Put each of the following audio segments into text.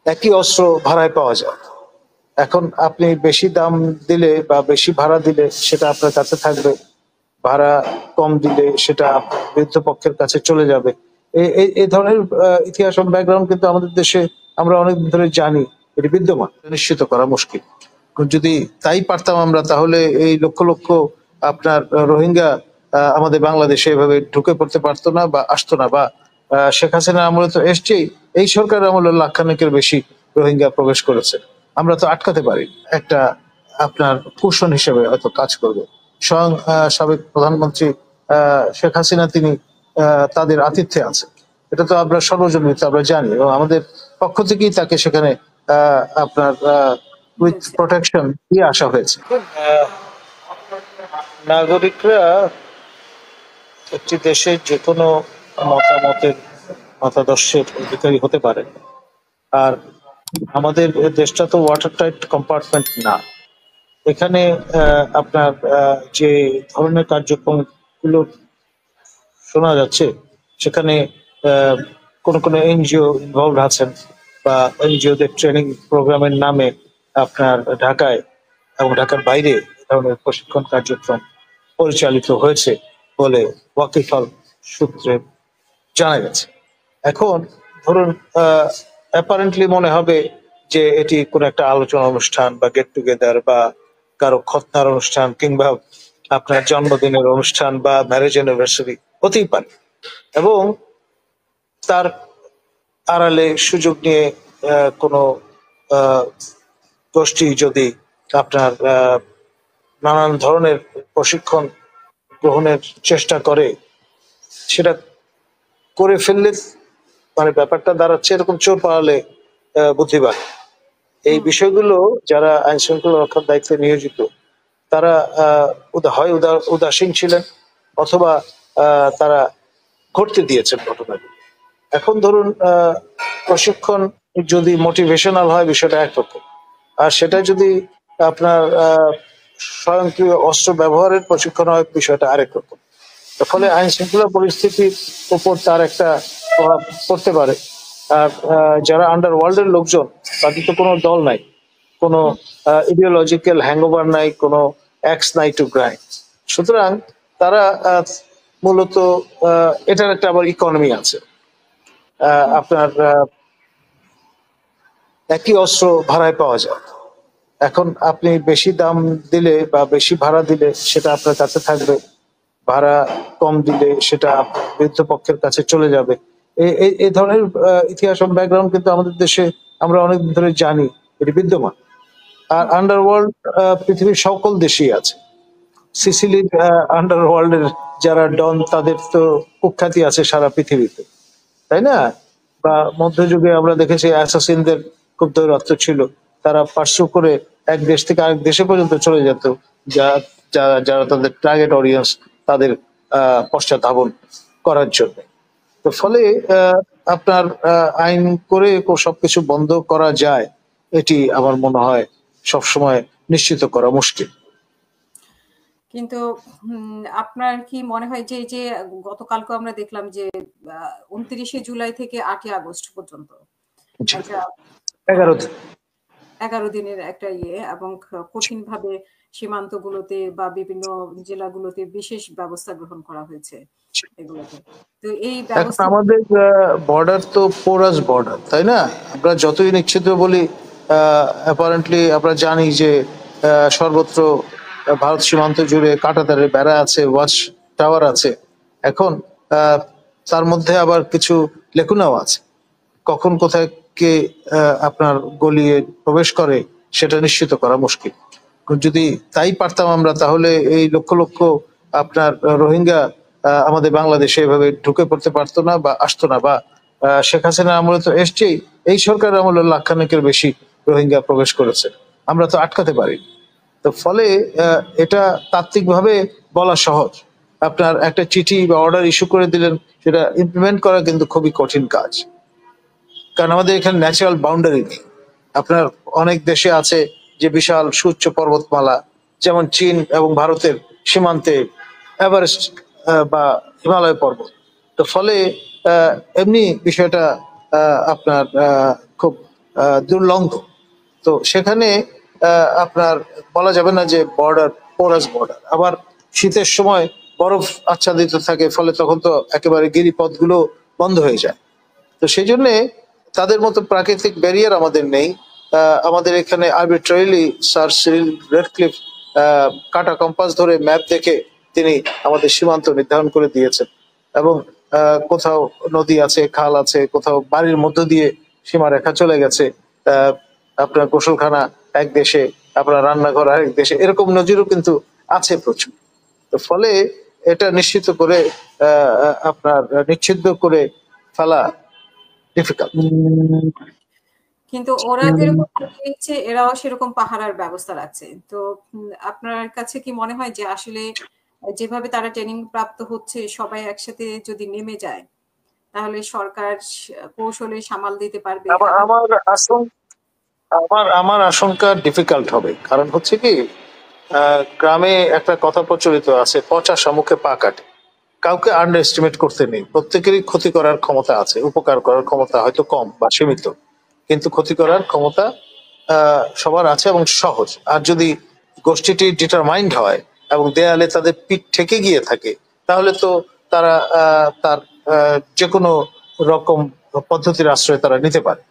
একই অস্ত্র ভাড়ায় পাওয়া যায়। এখন আপনি বেশি দাম দিলে বা বেশি ভাড়া দিলে সেটা আপনার কাছে থাকবে, ভাড়া কম দিলে সেটা বিরুদ্ধ পক্ষের কাছে চলে যাবে। এই ধরনের ইতিহাস এবং ব্যাকগ্রাউন্ড কিন্তু আমাদের দেশে আমরা অনেকদিন ধরে জানি, এটি বিদ্যমান, নিশ্চিত করা মুশকিল। যদি তাই পারতাম আমরা, তাহলে এই লক্ষ লক্ষ আপনার রোহিঙ্গা আমাদের বাংলাদেশে এভাবে ঢুকে পড়তে পারতো না বা আসতো না, বা শেখ হাসিনা আমলে তো এসছেই, এই সরকার আমলে লাখখানেকের বেশি রোহিঙ্গা প্রবেশ করেছে। আমরা তো আটকাতে পারি, একটা আপনার কুশন হিসেবে হয়তো কাজ করবে। স্বয়ং সাবেক প্রধানমন্ত্রী শেখ হাসিনা তিনি তাদের আতিথ্যে আছে, এটা তো আমরা সর্বজনীন, আমরা জানি, এবং আমাদের পক্ষ থেকেই তাকে সেখানে আপনার উইথ প্রোটেকশন দিয়ে আসা হয়েছে। নাগরিকরা একটি দেশের যে কোনো মতামতের মতাদর্শের অধিকারী হতে পারে, আর আমাদের দেশটা তো ওয়াটার টাইট কম্পার্টমেন্ট না। এখানে আপনার যে ধরনের কার্যক্রম গুলো শোনা যাচ্ছে, সেখানে কোন কোন এনজিও ইনভলভ আছেন, বা এনজিও দের ট্রেনিং প্রোগ্রামের নামে আপনার ঢাকায় এবং ঢাকার বাইরে এ ধরনের প্রশিক্ষণ কার্যক্রম পরিচালিত হয়েছে বলে ওয়াকিফল সূত্রে জানা গেছে। এখন ধরুন অ্যাপারেন্টলি মনে হবে যে এটি কোন একটা আলোচনা অনুষ্ঠান বা গেট টুগেদার বা কারো খতনার অনুষ্ঠান, কিংবা আপনার জন্মদিনের অনুষ্ঠান বা ম্যারেজ অ্যানিভার্সারি হতেই পারে, এবং তার আড়ালে সুযোগ নিয়ে কোনো গোষ্ঠী যদি আপনার নানান ধরনের প্রশিক্ষণ গ্রহণের চেষ্টা করে, সেটা করে ফেললে মানে ব্যাপারটা দাঁড়াচ্ছে এরকম, চোর পালালে বুদ্ধিমান। এই বিষয়গুলো যারা আইন শৃঙ্খলা রক্ষার দায়িত্বে নিয়োজিত, তারা হয় উদাসীন ছিলেন, অথবা তারা ঘটতে দিয়েছেন ঘটনাগুলো। এখন ধরুন প্রশিক্ষণ যদি মোটিভেশনাল হয়, বিষয়টা একরকম, আর সেটা যদি আপনার স্বয়ংক্রিয় অস্ত্র ব্যবহারের প্রশিক্ষণ হয়, বিষয়টা আরেক রকম। ফলে আইন শৃঙ্খলা পরিস্থিতির উপর তার একটা প্রভাব পড়তে পারে। আর যারা আন্ডার ওয়ার্ল্ডের লোকজন, তাদের তো কোনো দল নাই, কোনো ইডিওলজিক্যাল হ্যাংওভার নাই, কোনো অ্যাক্স নাই টু গ্রাইন্ড। সুতরাং তারা মূলত এটার একটা আবার ইকোনমি আছে। আপনার একই অস্ত্র ভাড়ায় পাওয়া যায়। এখন আপনি বেশি দাম দিলে বা বেশি ভাড়া দিলে সেটা আপনার কাছে থাকবে, ভাড়া কম দিলে সেটা বিরুদ্ধ পক্ষের কাছে চলে যাবে। এই ধরনের ইতিহাস এবং ব্যাকগ্রাউন্ড কিন্তু আমাদের দেশে আমরা অনেকদিন ধরে জানি, এটি বিদ্যমান। আর আন্ডারওয়ার্ল্ড পৃথিবীর সকল দেশেই আছে। সিসিলির আন্ডারওয়ার্ল্ডের যারা ডন, তাদের তো কুখ্যাতি আছে সারা পৃথিবীতে, তাই না? বা মধ্যযুগে আমরা দেখেছি অ্যাসাসিনদের খুব দৌরাত্ম ছিল, তারা পার্সু করে এক দেশ থেকে আরেক দেশে পর্যন্ত চলে যেত, যারা তাদের টার্গেট অডিয়েন্স, তাদের পশ্চাৎ করার জন্য। তো ফলে আপনার আইন করে সবকিছু বন্ধ করা যায়, এটি আমার মনে হয় সবসময় নিশ্চিত করা মুশকিল। কিন্তু আপনার কি মনে হয় যে যে গতকালকে আমরা দেখলাম যে 29শে জুলাই থেকে 8ই আগস্ট পর্যন্ত 11 দিনের একটা এবং কঠিনভাবে সীমান্তগুলোতে বা বিভিন্ন জেলাগুলোতে বিশেষ ব্যবস্থা গ্রহণ করা হয়েছে এগুলোতে। তো এই ব্যবস্থা, আমাদের বর্ডার তো পোরাস বর্ডার, তাই না? আমরা যতই নিশ্চিত বলি, অ্যাপারেন্টলি আমরা জানি যে সর্বত্র ভারত সীমান্ত জুড়ে কাঁটাতারের বেড়া আছে, ওয়াচ টাওয়ার আছে। এখন তার মধ্যে আবার কিছু লেকুনাও আছে, কখন কোথায় কে আপনার গলিয়ে প্রবেশ করে সেটা নিশ্চিত করা মুশকিল। যদি তাই পারতাম আমরা, তাহলে এই লক্ষ লক্ষ আপনার রোহিঙ্গা আমাদের বাংলাদেশে এভাবে ঢুকে পড়তে পারতো না বা আসতো না, বা শেখ হাসিনা আমলে তো এসছেই, এই সরকার আমলে লাখখানেকের বেশি রোহিঙ্গা প্রবেশ করেছে। আমরা তো আটকাতে পারি। তো ফলে এটা তাত্ত্বিকভাবে বলা সহজ, আপনার একটা চিঠি বা অর্ডার ইস্যু করে দিলেন, সেটা ইমপ্লিমেন্ট করা কিন্তু খুবই কঠিন কাজ, কারণ আমাদের এখানে ন্যাচারাল বাউন্ডারি নেই। আপনার অনেক দেশে আছে যে বিশাল সুউচ্চ পর্বতমালা, যেমন চীন এবং ভারতের সীমান্তে এভারেস্ট বা হিমালয় পর্বত। তো ফলে এমনি বিষয়টা আপনার খুব দুর্লঙ্ঘ। তো সেখানে আপনার বলা যাবে না যে বর্ডার পোরাস বর্ডার। আবার শীতের সময় বরফ আচ্ছাদিত থাকে, ফলে তখন তো একেবারে গিরিপথগুলো বন্ধ হয়ে যায়। তো সেই জন্য তাদের মতো প্রাকৃতিক ব্যারিয়ার আমাদের নেই। আমাদের এখানে আরবিট্রারিলি স্যার সিরিল রেডক্লিফ কাটা কম্পাস ধরে ম্যাপ দেখে তিনি আমাদের সীমান্ত নির্ধারণ করে দিয়েছেন, এবং কোথাও নদী আছে, খাল আছে, কোথাও বাড়ির মধ্য দিয়ে সীমারেখা চলে গেছে। আপনার গোসলখানা এক দেশে, আপনার রান্নাঘর আরেক দেশে, এরকম নজিরও কিন্তু আছে প্রচুর। তো ফলে এটা নিশ্চিত করে আপনার নিচ্ছিদ্র করে ফেলা ডিফিকাল্ট। কিন্তু ওরা যেরকম নিচ্ছে, এরাও সেরকম পাহারার ব্যবস্থা রাখছে। তো আপনার কাছে কি মনে হয় যে আসলে যেভাবে তারা ট্রেনিং প্রাপ্ত হচ্ছে, সবাই একসাথে যদি নেমে যায়, তাহলে সরকার কৌশলে সামাল দিতে পারবে? আমার আশঙ্কা ডিফিকাল্ট হবে। কারণ হচ্ছে কি, গ্রামে একটা কথা প্রচলিত আছে, পচা শামুকে পা কাটে। কাউকে আন্ডার এস্টিমেট করতে নেই। প্রত্যেকেরই ক্ষতি করার ক্ষমতা আছে, উপকার করার ক্ষমতা হয়তো কম বা সীমিত, কিন্তু ক্ষতি করার ক্ষমতা সবার আছে এবং সহজ। আর যদি গোষ্ঠীটি ডিটারমাইন্ড হয় এবং দেয়ালে তাদের পিঠ ঠেকে গিয়ে থাকে, তাহলে তো তারা তার যে কোনো রকম পদ্ধতির আশ্রয় তারা নিতে পারে,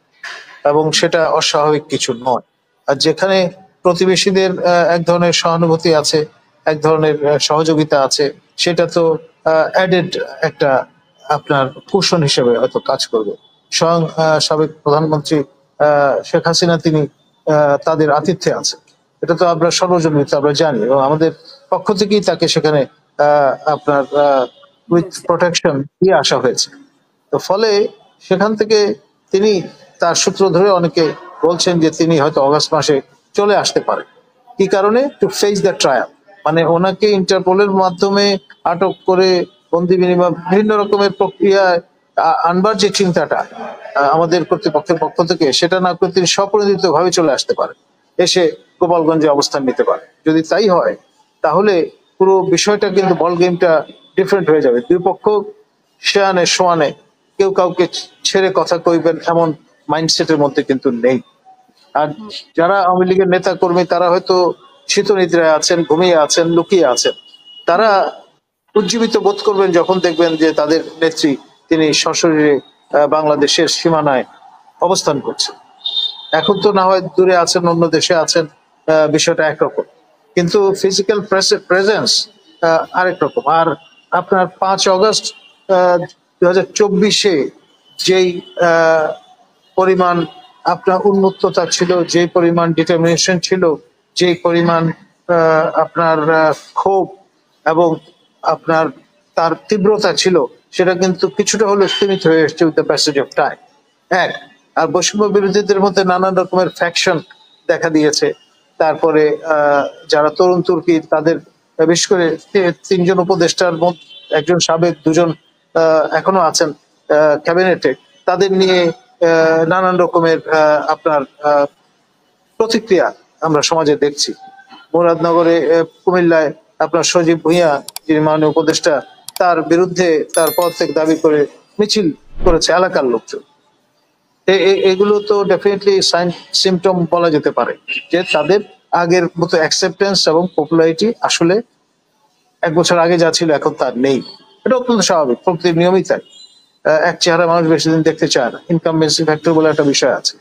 এবং সেটা অস্বাভাবিক কিছু নয়। আর যেখানে প্রতিবেশীদের এক ধরনের সহানুভূতি আছে, এক ধরনের সহযোগিতা আছে, সেটা তো অ্যাডেড একটা আপনার কুশন হিসেবে হয়তো কাজ করবে। স্বয়ং সাবেক প্রধানমন্ত্রী শেখ হাসিনা তিনি তাদের আতিথ্যে আছে, এটা তো আমরা সর্বজনীন, আমরা জানি, এবং আমাদের পক্ষ থেকেই তাকে সেখানে আপনার উইথ প্রোটেকশন দিয়ে আসা হয়েছে। তো ফলে সেখান থেকে তিনি, তার সূত্র ধরে অনেকে বলছেন যে তিনি হয়তো অগাস্ট মাসে চলে আসতে পারেন। কি কারণে? To face the trial. মানে ওনাকে ইন্টারপোলের মাধ্যমে আটক করে বন্দি বিনিময় বিভিন্ন রকমের প্রক্রিয়ায় আনবার যে চিন্তাটা আমাদের কর্তৃপক্ষের পক্ষ থেকে, সেটা না করে তিনি স্বপ্রণোদিত ভাবে চলে আসতে পারেন, এসে গোপালগঞ্জে অবস্থান নিতে পারেন। যদি তাই হয়, তাহলে পুরো বিষয়টা কিন্তু, বল গেমটা ডিফারেন্ট হয়ে যাবে। দুই পক্ষ শেয়ানে সোয়ানে, কেউ কাউকে ছেড়ে কথা কইবেন এমন মাইন্ডসেটের মধ্যে কিন্তু নেই। আর যারা আওয়ামী লীগের নেতা কর্মী, তারা হয়তো শীত নিদ্রায় আছেন, ঘুমিয়ে আছেন, লুকিয়ে আছেন। তারা উজ্জীবিত বোধ করবেন যখন দেখবেন যে তাদের নেত্রী তিনি সশরীরে বাংলাদেশের সীমানায় অবস্থান করছেন। এখন তো না হয় দূরে আছেন, অন্য দেশে আছেন, বিষয়টা একরকম, কিন্তু ফিজিক্যাল প্রেজেন্স আরেক রকম। আর আপনার 5 আগস্ট 2024-এ যেই পরিমাণ আপনার উন্মুক্ততা ছিল, যে পরিমাণ ডিটারমিনেশন ছিল, যে পরিমাণ আপনার ক্ষোভ এবং আপনার তার তীব্রতা ছিল, সেটা কিন্তু কিছুটা হলেও স্তীমিত হয়ে এসছে with the passage of time. এক, আর বৈষম্য বিরোধীদের মধ্যে নানান রকমের ফ্যাকশন দেখা দিয়েছে। তারপরে যারা তরুণ তুর্কি, তাদের বিশেষ করে 3জন উপদেষ্টার মধ্যে একজন সাবেক, 2জন এখনো আছেন ক্যাবিনেটে, তাদের নিয়ে নানান রকমের আপনার প্রতিক্রিয়া আমরা সমাজে দেখছি। মুরাদনগরে, কুমিল্লায় আপনার সজীব ভুঁইয়া, যিনি মাননীয় উপদেষ্টা, তার বিরুদ্ধে তার পদ থেকে দাবি করে মিছিল করেছে এলাকার লোকজন। এগুলো তো ডেফিনেটলি সাইন সিমটম বলা যেতে পারে যে তাদের আগের মতো অ্যাকসেপ্টেন্স এবং পপুলারিটি আসলে 1 বছর আগে যা ছিল এখন তার নেই। এটা অত্যন্ত স্বাভাবিক, প্রকৃতির নিয়মই তাই। এক চেহারা মানুষ বেশি দিন দেখতে চায় না, ইনকামবেন্সি ফ্যাক্টর বলে একটা বিষয় আছে।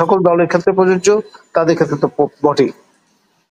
সকল দলের ক্ষেত্রে প্রযোজ্য, তাদের ক্ষেত্রে তো বটেই।